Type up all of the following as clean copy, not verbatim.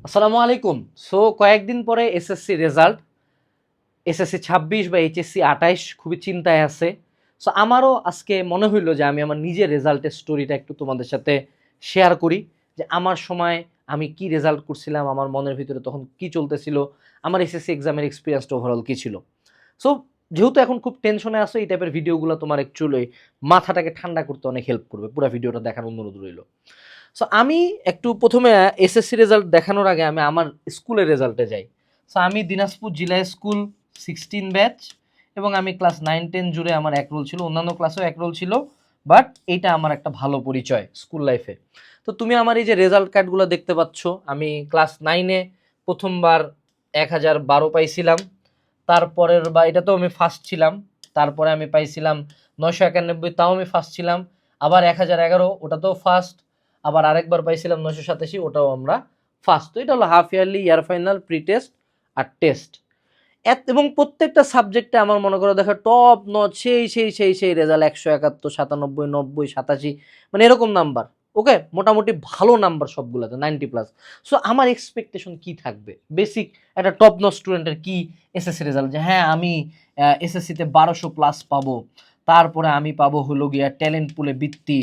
আসসালামু আলাইকুম। সো কয়েকদিন পরে এসএসসি রেজাল্ট, এসএসসি 26 বা এইচএসসি 28 খুবই চিন্তায় আছে। সো আমারও আজকে মনে হইলো যে আমি আমার নিজের রেজাল্টের স্টোরিটা একটু তোমাদের সাথে শেয়ার করি, যে আমার সময় আমি কি রেজাল্ট করছিলাম, আমার মনের ভিতরে তখন কি চলতেছিল, আমার এসএসসি এক্সামের এক্সপিরিয়েন্সটা ওভারঅল কি ছিল। সো যেহেতু এখন খুব টেনশনে আসো, এই টাইপের ভিডিওগুলো তোমার অ্যাকচুয়ালি মাথাটাকে ঠান্ডা করতে অনেক হেল্প করবে। পুরো ভিডিওটা দেখার অনুরোধ রইল। সো আমি একটু প্রথমে এসএসসি রেজাল্ট দেখানোর আগে আমি আমার স্কুলের রেজাল্টে যাই। সো আমি দিনাজপুর জেলা স্কুল 16 ব্যাচ, এবং আমি ক্লাস 9-10 জুড়ে আমার এক রোল ছিল, অন্যান্য ক্লাসেও এক রোল ছিল, বাট এইটা আমার একটা ভালো পরিচয় স্কুল লাইফে। তো তুমি আমার এই যে রেজাল্ট কার্ডগুলো দেখতে পাচ্ছ, আমি ক্লাস 9-এ প্রথমবার 1012 পাইছিলাম। তারপরের বা এটাতেও আমি ফার্স্ট ছিলাম। তারপরে আমি পাইছিলাম 991, তাও আমি ফার্স্ট ছিলাম। আবার 1011, ওটাতেও ফার্স্ট। আবার আরেকবার পাইছিলাম 987, ওটাও আমরা ফার্স্ট। তো এটা হলো half yearly, year final, pre test আর টেস্ট। এবং প্রত্যেকটা সাবজেক্টে আমার মনে করো দেখো টপ নচ, সেই রেজাল্ট 171, 97, 90, 87, মানে এরকম নাম্বার। ওকে, মোটামুটি ভালো নাম্বার সবগুলোতে 90+। সো আমার এক্সপেকটেশন কি থাকবে, বেসিক একটা টপ নচ স্টুডেন্টের কি এসএসসি রেজাল্ট, যে হ্যাঁ আমি এসএসসিতে 1200+ পাবো, তারপরে আমি পাবো হলো গিয়া ট্যালেন্ট পুলে বৃত্তি,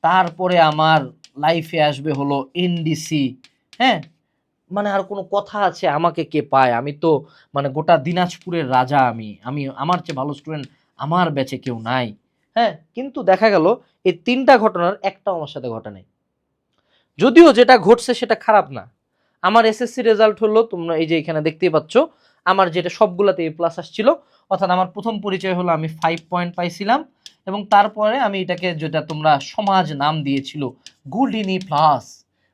তারপরে আমার লাইফে আসবে হলো এনডিসি। হ্যাঁ, মানে আর কোনো কথা আছে আমাকে কে পায়? আমি তো মানে গোটা দিনাজপুরের রাজা। আমি আমি আমার চেয়ে ভালো স্টুডেন্ট আমার ব্যাচে কেউ নাই। হ্যাঁ, কিন্তু দেখা গেল এই তিনটা ঘটনার একটাও আমার সাথে ঘটে নাই। যদিও যেটা ঘটছে সেটা খারাপ না। আমার এসএসসি রেজাল্ট হলো, তোমরা এই যে এখানে দেখতেই পাচ্ছ, আমার যেটা সবগুলাতে এ প্লাস আসছিল। অর্থাৎ আমার প্রথম পরিচয় হলো আমি 5 পয়েন্ট পাইছিলাম, এবং তারপরে আমি এটাকে, যেটা তোমরা সমাজ নাম দিয়েছিল golden A plus,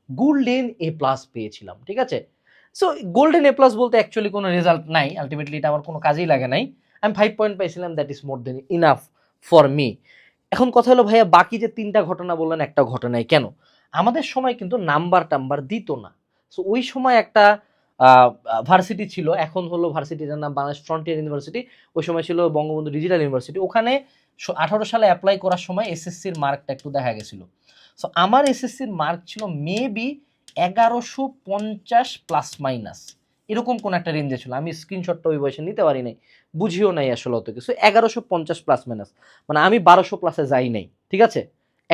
golden A plus পেয়েছিলাম। ঠিক আছে। সো গোল্ডেন এ প্লাস বলতে অ্যাকচুয়ালি কোনো রেজাল্ট নাই, আলটিমেটলি এটা আমার কোনো কাজেই লাগে নাই। আমি 5 পয়েন্ট পাইছিলাম, that is more then enough for me. এখন কথা হলো ভাইয়া, বাকি যে তিনটা ঘটনা বললেন, একটা ঘটনায় কেন? আমাদের সময় কিন্তু নাম্বার টাম্বার দিত না। সো ওই সময় একটা ভার্সিটি ছিল, এখন হলো ভার্সিটিটার নাম বাংলাদেশ ফ্রন্টিয়ার ইউনিভার্সিটি। ওই সময় ছিল বঙ্গবন্ধু ডিজিটাল ইউনিভার্সিটি। ওখানে 18 সালে অ্যাপ্লাই করার সময় এসএসসির মার্কটা একটু দেখা গেছিল। সো আমার এসএসসির মার্ক ছিল মেবি 1150+- এরকম কোন একটা রেঞ্জে ছিল। আমি স্ক্রিনশটটা ওই বয়সে নিতে পারি নাই, বুঝিও নাই আসলে অত কিছু। 1150+-, মানে আমি 1200+ যাই নাই। ঠিক আছে,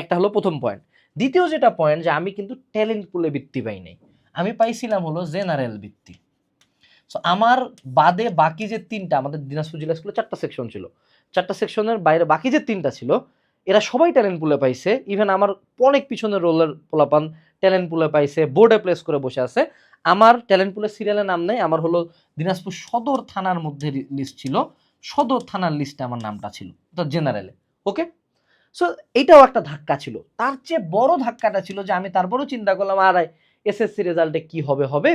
একটা হলো প্রথম পয়েন্ট। দ্বিতীয় যেটা পয়েন্ট, যে আমি কিন্তু ট্যালেন্ট পুলে বৃত্তি পাই নাই, আমি পাইছিলাম হলো জেনারেল বৃত্তি। সো আমার বাদে বাকি যে তিনটা, আমাদের দিনাজপুর জেলা স্কুলে 4টা সেকশন ছিল, 4টা সেকশনের বাইরে বাকি যে তিনটা ছিল, এরা সবাই ট্যালেন্ট পুলে পাইছে। ইভেন আমার অনেক পিছনের রোলের পোলাপান ট্যালেন্ট পুলে পাইছে, বোর্ডে প্লেস করে বসে আছে। আমার ট্যালেন্ট পুলের সিরিয়ালের নাম নেই, আমার হলো দিনাজপুর সদর থানার মধ্যে লিস্ট ছিল, সদর থানার লিস্টে আমার নামটা ছিল, তো জেনারেলে। ওকে। সো এইটাও একটা ধাক্কা ছিল। তার চেয়ে বড় ধাক্কাটা ছিল যে আমি তারপরেও চিন্তা করলাম, আর এসএসসি রেজাল্টে কি হবে হবে,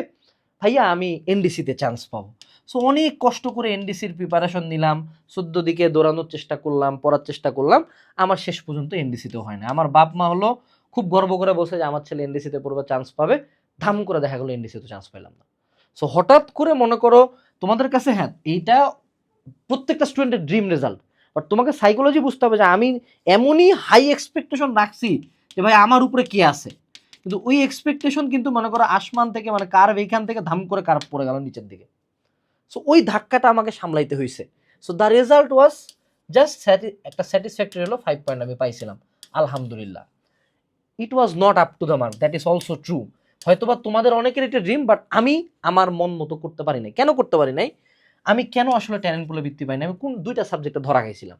ভাইয়া আমি এনডিসিতে চান্স পাবো। সো অনেক কষ্ট করে এনডিসির প্রিপারেশন নিলাম, 14 দিকে দৌড়ানোর চেষ্টা করলাম, পড়ার চেষ্টা করলাম। আমার শেষ পর্যন্ত এনডিসিতেও হয় না। আমার বাপ মা হলো খুব গর্ব করে বলছে যে আমার ছেলে এনডিসিতে পড়বে, চান্স পাবে। ধাম করে দেখা গেলো এনডিসিতে চান্স পেলাম না। সো হঠাৎ করে মনে করো তোমাদের কাছে, হ্যাঁ এইটা প্রত্যেকটা স্টুডেন্টের ড্রিম রেজাল্ট, বাট তোমাকে সাইকোলজি বুঝতে হবে যে আমি এমনই হাই এক্সপেকটেশন রাখছি যে ভাই আমার উপরে কে আছে, কিন্তু ওই এক্সপেকটেশন কিন্তু মনে করো আসমান থেকে, মানে কার্ভ এইখান থেকে ধাম করে কার্ভ পড়ে গেল নিচের দিকে। সো ওই ধাক্কাটা আমাকে সামলাইতে হয়েছে। So the result was just একটা স্যাটিসফ্যাক্টরি হলো, 5 পয়েন্ট আমি পাইছিলাম, আলহামদুলিল্লাহ। It was not up to the mark, that is also true. হয়তোবা তোমাদের অনেকের একটা ড্রিম, বাট আমি আমার মন মতো করতে পারি নাই। কেন করতে পারি নাই? আমি কেন আসলে ট্যালেন্ট পুলে বৃত্তি পাই না? আমি কোন দুইটা সাবজেক্টে ধরা খাইছিলাম।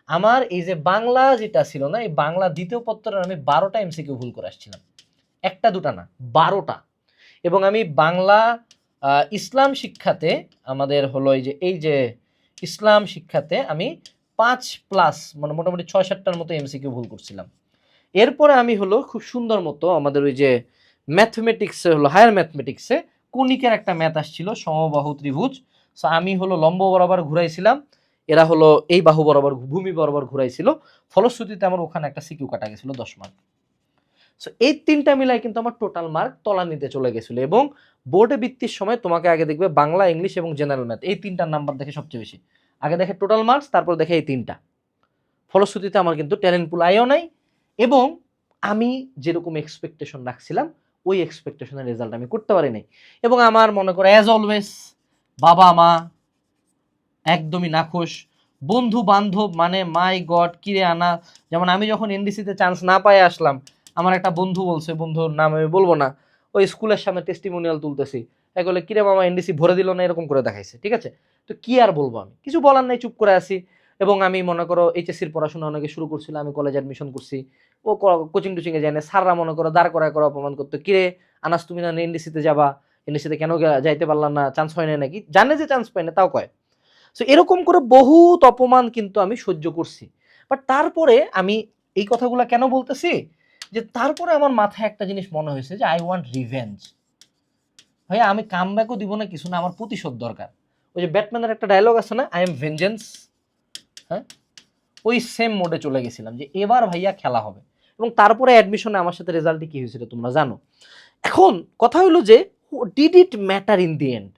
আমার এই যে বাংলা যেটা ছিল না, এই বাংলা দ্বিতীয় পত্রের আমি 12টা এমসিকিউ ভুল করে আসছিলাম, একটা দুটা না, 12টা। এবং আমি বাংলা ইসলাম শিক্ষাতে, আমাদের হলো এই যে ইসলাম শিক্ষাতে আমি 5+, মানে মোটামুটি 6-7টার মতো এমসিকিউ ভুল করছিলাম। এরপরে আমি হলো খুব সুন্দর মতো আমাদের ওই যে ম্যাথমেটিক্সে হলো, হায়ার ম্যাথমেটিক্সে কণিকের একটা ম্যাথ আসছিল, সমবাহু ত্রিভুজ। সো আমি হলো লম্ব বরাবর ঘুরাইছিলাম, এরা হলো এই বাহু বরাবর, ভূমি বরাবর ঘুরাইছিল। ফলশ্রুতিতে আমার ওখানে একটা সিকিউ কাটা গেছিল 10 মার্ক। সো এই তিনটা মিলাই কিন্তু আমার টোটাল মার্ক তলানিতে চলে গেছিল। এবং বোর্ডে বৃত্তির সময় তোমাকে আগে দেখবে বাংলা, ইংলিশ এবং জেনারেল ম্যাথ, এই তিনটার নাম্বার দেখে সবচেয়ে বেশি। আগে দেখে টোটাল মার্কস, তারপর দেখে এই তিনটা। ফলশ্রুতিতে আমার কিন্তু ট্যালেন্ট পুল আইও নাই, এবং আমি যেরকম এক্সপেকটেশন রাখছিলাম ওই এক্সপেকটেশনের রেজাল্ট আমি করতে পারি নাই। এবং আমার মনে করো অ্যাজ অলওয়েজ বাবা মা একদমই নাখোশ, বন্ধু বান্ধব মানে মাই গড কিরে আনা। যেমন আমি যখন এনডিসিতে চান্স না পাই আসলাম, আমার একটা বন্ধু বলছে, বন্ধুর নাম আমি বলবো না, ওই স্কুলের সামনে টেস্টিমোনিয়াল তুলতেছি, এক বলে কিরে মামা এনডিসি ভরে দিল না, এরকম করে দেখাইছে। ঠিক আছে, তো কি আর বলবো, আমি কিছু বলার নাই, চুপ করে আসি। এবং আমি মনে করো এইচএসসির পড়াশোনা অনেকে শুরু করছিল, আমি কলেজে অ্যাডমিশন করছি, ও কোচিং টোচিংয়ে যায় না, স্যাররা মনে করো দাঁড় করায় করে অপমান করতো, কিরে আনাস তুমি না এনডিসিতে যাবা, এনডিসিতে কেন যাইতে পারলাম না, চান্স হয় না নাকি, জানে যে চান্স পাই না তাও কয়। সো এরকম করে বহুত অপমান কিন্তু আমি সহ্য করছি। বাট তারপরে আমি এই কথাগুলো কেন বলতেছি, যে তারপরে আমার মাথায় একটা জিনিস মনে হয়েছে যে আই ওয়ান্ট রিভেঞ্জ। ভাইয়া আমি কাম ব্যাকও দিব না কিছু না, আমার প্রতিশোধ দরকার। ওই যে ব্যাটম্যানের একটা ডায়লগ আছে না, আই এম ভেঞ্জেন্স, হ্যাঁ, ওই সেম মোডে চলে গেছিলাম যে এবার ভাইয়া খেলা হবে। এবং তারপরে অ্যাডমিশনে আমার সাথে রেজাল্টে কি হয়েছিল তোমরা জানো। এখন কথা হলো যে did it matter in the end?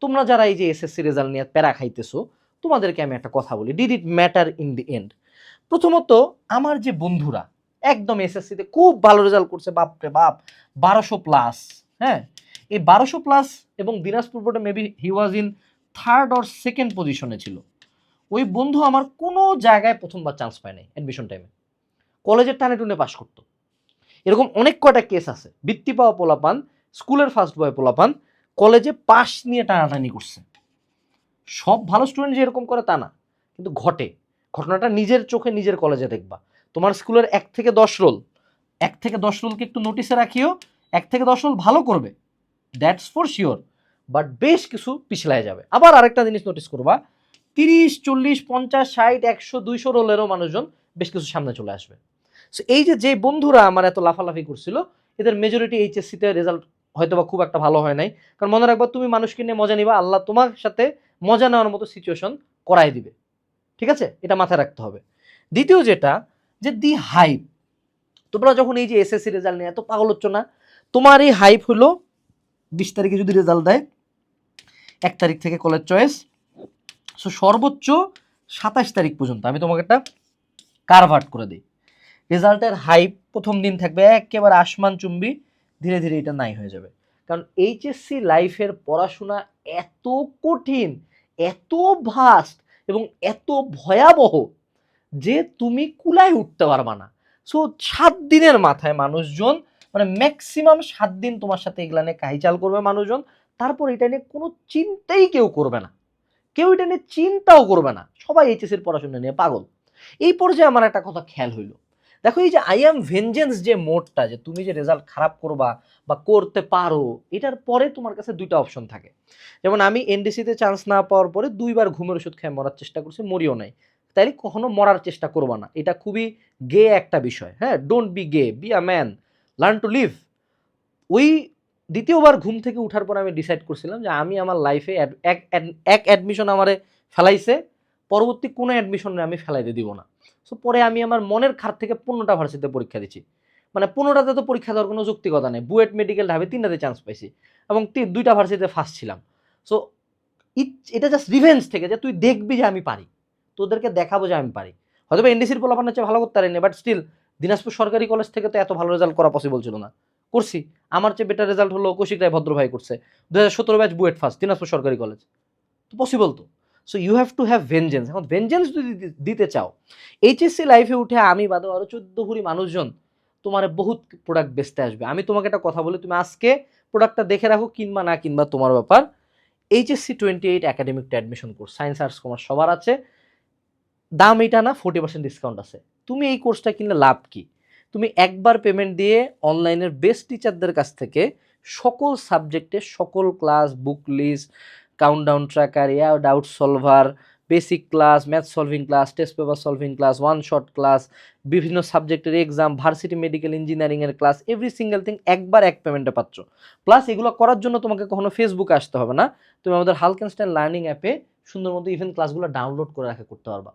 তোমরা যারা এই যে এসএসসি রেজাল্ট নিয়ে প্যারা খাইতেছো, তোমাদেরকে আমি একটা কথা বলি, did it matter in the end? প্রথমত আমার যে বন্ধুরা একদম এসএসসিতে খুব ভালো রেজাল্ট করছে, বাপরে বাপ 1200+, হ্যাঁ, এই 1200+ এবং দিনাজপুর বোর্ডে maybe he was in third or second পজিশনে ছিল, ওই বন্ধু আমার কোনো জায়গায় প্রথমবার চান্স পায় নাই অ্যাডমিশন টাইমে, কলেজের টানে টুনে পাশ করতো। এরকম অনেক কয়টা কেস আছে, বৃত্তি পাওয়া পোলাপান, স্কুলের ফার্স্ট বয় পোলাপান কলেজে পাশ নিয়ে টানাটানি করছে। সব ভালো স্টুডেন্ট যে এরকম করে তা না, কিন্তু ঘটে। ঘটনাটা নিজের চোখে নিজের কলেজে দেখবা। তোমার স্কুলের 1 থেকে 10 রোল, 1 থেকে 10 রোলকে একটু নোটিসে রাখিও, 1 থেকে 10 রোল ভালো করবে, দ্যাটস ফর শিওর, বাট বেশ কিছু পিছলায় যাবে। আবার আরেকটা জিনিস নোটিস করবা, 30, 40, 50, 60, 100, 200 রোলেরও মানুষজন বেশ কিছু সামনে চলে আসবে। সো এই যে বন্ধুরা আমার এত লাফালাফি করছিল, এদের মেজরিটি এইচএসসিতে রেজাল্ট হয়তো বা খুব একটা ভালো হয় নাই। কারণ মনে রাখবা, তুমি মানুষকে নিয়ে মজা নিবা, আল্লাহ তোমার সাথে মজা নেওয়ার মতো সিচুয়েশন করাই দিবে। ঠিক আছে, এটা মাথায় রাখতে হবে। দ্বিতীয় যেটা, যে দি হাইপ, তোমরা যখন এই যে এসএসসি রেজাল্ট নিয়ে এত পাগল হচ্ছ না, তোমার এই হাইপ হলো 20 তারিখে যদি রেজাল্ট দেয়, 1 তারিখ থেকে কলেজ চয়েস, সো সর্বোচ্চ 27 তারিখ পর্যন্ত আমি তোমাকে একটা কারভার্ট করে দিই। রেজাল্টের হাইপ প্রথম দিন থাকবে একেবারে আসমান চুম্বি, ধীরে ধীরে এটা নাই হয়ে যাবে। কারণ এইচএসসি লাইফের পড়াশোনা এত কঠিন, এত ভাস্ট এবং এত ভয়াবহ যে তুমি কুলায় উঠতে পারবা না। সো 7 দিনের মাথায় মানুষজন, মানে ম্যাক্সিমাম 7 দিন তোমার সাথে এগুলা নিয়ে কাহিচাল করবে মানুষজন, তারপর এটা নিয়ে কোনো চিন্তাই কেউ করবে না, কেউ এটা নিয়ে চিন্তাও করবে না, সবাই এইচএসসির পড়াশোনা নিয়ে পাগল। এই পর্যায়ে আমার একটা কথা খেয়াল হইলো, দেখো এই যে আই অ্যাম ভেঞ্জেন্স যে মোডটা, যে তুমি যে রেজাল্ট খারাপ করবা বা করতে পারো, এটার পরে তোমার কাছে 2টা অপশন থাকে। যেমন আমি এনডিসিতে চান্স না পাওয়ার পরে 2বার ঘুমের ওষুধ খেয়ে মরার চেষ্টা করছি, মরিও নাই। তাইলে কখনো মরার চেষ্টা করবা না, এটা খুবই গে একটা বিষয়। হ্যাঁ, don't be gay, be a man, learn to live. ওই দ্বিতীয়বার ঘুম থেকে উঠার পর আমি ডিসাইড করছিলাম যে আমি আমার লাইফে এক অ্যাডমিশন আমারে ফেলাইছে, পরবর্তী কোনো অ্যাডমিশনে আমি ফেলাইতে দিব না। সো পরে আমি আমার মনের খাত থেকে 15টা ভার্সিটিতে পরীক্ষা দিচ্ছি, মানে 15টাতে তো পরীক্ষা দেওয়ার কোনো যৌক্তিকতা নেই, বুয়েট মেডিকেল ঢাবে 3টাতে চান্স পাইছি এবং 2টা ভার্সিটিতে ফার্স্ট ছিলাম। সো এটা জাস্ট রিভেঞ্জ থেকে, যে তুই দেখবি যে আমি পারি, তোদেরকে দেখাবো যে আমি পারি। হয়তো এনডিসির পোলাপানের চেয়ে ভালো করতে পারিনি, বাট স্টিল দিনাজপুর সরকারি কলেজ থেকে তো এত ভালো রেজাল্ট করা পসিবল ছিল না, করছি। আমার চেয়ে বেটার রেজাল্ট হলো কৌশিক রায় ভদ্র ভাই করছে, 2017 ব্যাচ বুয়েট ফার্স্ট দিনাজপুর সরকারি কলেজ, তো পসিবল তো। So you have to have vengeance. এখন ভেঞ্জেন্স যদি দিতে চাও, এইচএসসি লাইফে উঠে আমি বাদে আরো 14 ভরি মানুষজন তোমার বহুত প্রোডাক্ট বেচতে আসবে। আমি তোমাকে একটা কথা বলি, তুমি আজকে প্রোডাক্টটা দেখে রাখো, কিনবা না কিনবা তোমার ব্যাপার। এইচএসসি 28 একাডেমিকটা admission course, science arts commerce সবার আছে, দাম এটা না, 40% ডিসকাউন্ট আছে। তুমি এই কোর্সটা কিনলে লাভ কি? তুমি একবার পেমেন্ট দিয়ে অনলাইনের বেস্ট টিচারদের কাছ থেকে সকল সাবজেক্টে সকল class, book list, countdown tracker, doubt solver, basic class, math solving class, test paper solving class, one shot class, বিভিন্ন সাবজেক্টের এক্সাম, ভার্সিটি মেডিকেল ইঞ্জিনিয়ারিংয়ের ক্লাস, এভরি সিঙ্গেল থিং একবার এক পেমেন্টে পাচ্ছ। প্লাস এগুলো করার জন্য তোমাকে কখনো ফেসবুকে আসতে হবে না, তুমি আমাদের হালকেনস্টাইন লার্নিং অ্যাপে সুন্দর মতো ইভেন ক্লাসগুলো ডাউনলোড করে রাখা করতে পারবা।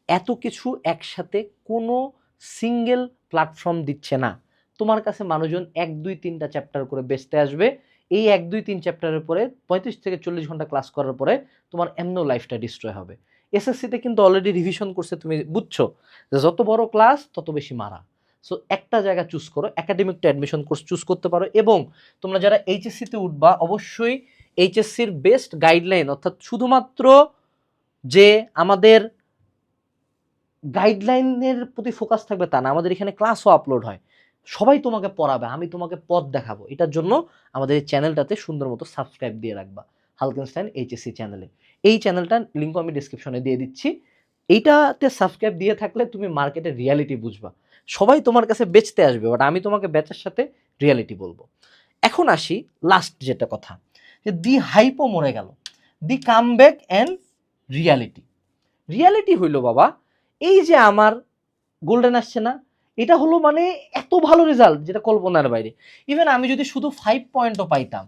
এত কিছু একসাথে কোনো সিঙ্গেল প্ল্যাটফর্ম দিচ্ছে না। তোমার কাছে মানুষজন 1, 2, 3টা চ্যাপ্টার করে বেচতে আসবে, এই 1, 2, 3 চ্যাপ্টারের পরে 35 থেকে 40 ঘন্টা ক্লাস করার পরে তোমার এমনও লাইফটা ডিস্ট্রয় হবে। এসএসসিতে কিন্তু অলরেডি রিভিশন করছে, তুমি বুঝছো যে যত বড় ক্লাস তত বেশি মারা, সো একটা জায়গা চুজ করো, academic two admission course choose করতে পারো। এবং তোমরা যারা এইচএসসিতে উঠবা অবশ্যই এইচএসসির বেস্ট গাইডলাইন, অর্থাৎ শুধুমাত্র যে আমাদের গাইডলাইনের প্রতি ফোকাস থাকবে তা না, আমাদের এখানে ক্লাসও আপলোড হয়, সবাই তোমাকে পড়াবে, আমি তোমাকে পথ দেখাবো। এটার জন্য আমাদের এই চ্যানেলটাতে সুন্দর মতো সাবস্ক্রাইব দিয়ে রাখবা, হালকেনস্টাইন এইচএসসি চ্যানেলে। এই চ্যানেলটার লিঙ্ক আমি ডিসক্রিপশনে দিয়ে দিচ্ছি। এইটাতে সাবস্ক্রাইব দিয়ে থাকলে তুমি মার্কেটের রিয়ালিটি বুঝবা। সবাই তোমার কাছে বেচতে আসবে, বাট আমি তোমাকে বেচার সাথে রিয়ালিটি বলবো। এখন আসি লাস্ট যেটা কথা, যে দি হাইপও মরে গেল, দি কামব্যাক অ্যান্ড রিয়ালিটি। রিয়ালিটি হইল বাবা, এই যে আমার গোল্ডেন আসছে না, এটা হলো মানে এত ভালো রেজাল্ট যেটা কল্পনার বাইরে। ইভেন আমি যদি শুধু 5 পয়েন্টও পাইতাম,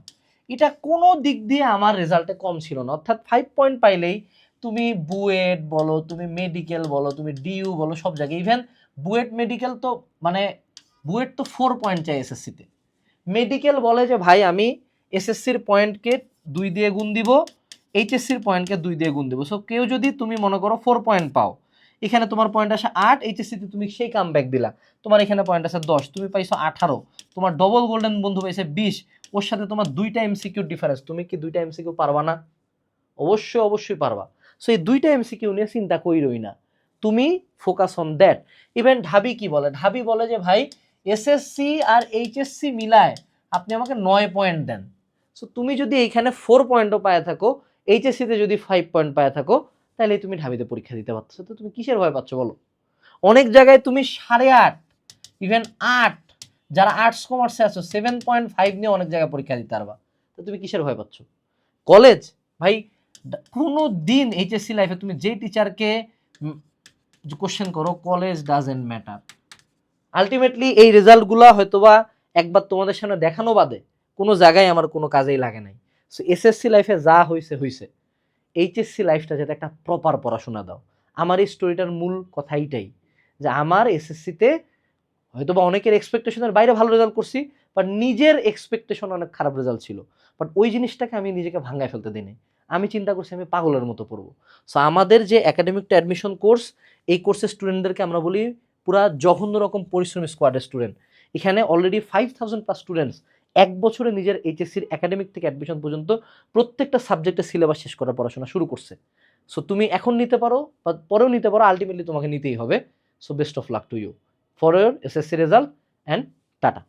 এটা কোনো দিক দিয়ে আমার রেজাল্টে কম ছিল না। অর্থাৎ 5 পয়েন্ট পাইলেই তুমি বুয়েট বলো, তুমি মেডিকেল বলো, তুমি ডিইউ বলো, সব জায়গায়, ইভেন বুয়েট মেডিকেল তো মানে বুয়েট তো 4 পয়েন্ট চাই এসএসসিতে, মেডিকেল বলে যে ভাই আমি এসএসসির পয়েন্টকে 2 দিয়ে গুণ দিব, এইচএসসির পয়েন্টকে 2 দিয়ে গুণ দিব। সো কেউ যদি তুমি মনে করো 4 পয়েন্ট পাও, এখানে তোমার পয়েন্ট আসে 8, এইচএসসিতে তুমি সেই কামব্যাক দিলা, তোমার এখানে পয়েন্ট আছে 10, তুমি পাইছো 18, তোমার ডবল গোল্ডেন বন্ধু পাইছে 20, ওর সাথে তোমার 2টা এমসিকিউ ডিফারেন্স, তুমি কি 2টা এমসিকিউ পারবা না? অবশ্যই অবশ্যই পারবা। সো এই 2টা এমসিকিউ নিয়ে চিন্তা কইরই না, তুমি ফোকাস অন দ্যাট। ইভেন ঢাবি কি বলে, ঢাবি বলে যে ভাই এসএসসি আর এইচএসসি মিলায় আপনি আমাকে 9 পয়েন্ট দেন। সো তুমি যদি এইখানে 4 পয়েন্টও পায় থাকো, এইচএসসিতে যদি 5 পয়েন্ট পায় থাকো, তাহলে তুমি ঢাবিতে পরীক্ষা দিতে পারছো। তো তুমি কিসের ভয় পাচ্ছ বলো? অনেক জায়গায় তুমি 8.5, ইভেন 8, যারা আর্টস কমার্সে আছো 7.5 নিয়ে অনেক জায়গায় পরীক্ষা দিতে পারবা। তো তুমি কিসের ভয় পাচ্ছ? কলেজ ভাই, কোনো দিন এইচএসসি লাইফে তুমি যে টিচারকে কোশ্চেন করো, কলেজ ডাজেন্ট ম্যাটার। আলটিমেটলি এই রেজাল্টগুলো হয়তোবা একবার তোমাদের সামনে দেখানো বাদে কোনো জায়গায় আমার কোনো কাজেই লাগে নাই। সো এসএসসি লাইফে যা হয়েছে হয়েছে, এইচএসসি লাইফটা যাতে একটা প্রপার পড়াশোনা দাও। আমার এই স্টোরিটার মূল কথা এইটাই, যে আমার এসএসসিতে হয়তোবা অনেকের এক্সপেকটেশনের বাইরে ভালো রেজাল্ট করছি, বাট নিজের এক্সপেকটেশন অনেক খারাপ রেজাল্ট ছিল, বাট ওই জিনিসটাকে আমি নিজেকে ভাঙায় ফেলতে দিই। আমি চিন্তা করছি আমি পাগলের মতো পড়বো। সো আমাদের যে একাডেমিক টু অ্যাডমিশন কোর্স, এই কোর্সের স্টুডেন্টদেরকে আমরা বলি পুরা জঘন্য রকম পরিশ্রমী স্কোয়াডের স্টুডেন্ট। এখানে অলরেডি 5000+ স্টুডেন্টস 1 বছরে নিজের এইচএসসির একাডেমিক থেকে অ্যাডমিশন পর্যন্ত প্রত্যেকটা সাবজেক্টের সিলেবাস শেষ করার পড়াশোনা শুরু করছে। সো তুমি এখন নিতে পারো বা পরেও নিতে পারো, আলটিমেটলি তোমাকে নিতেই হবে। So best of luck to you for your SSC result and tata.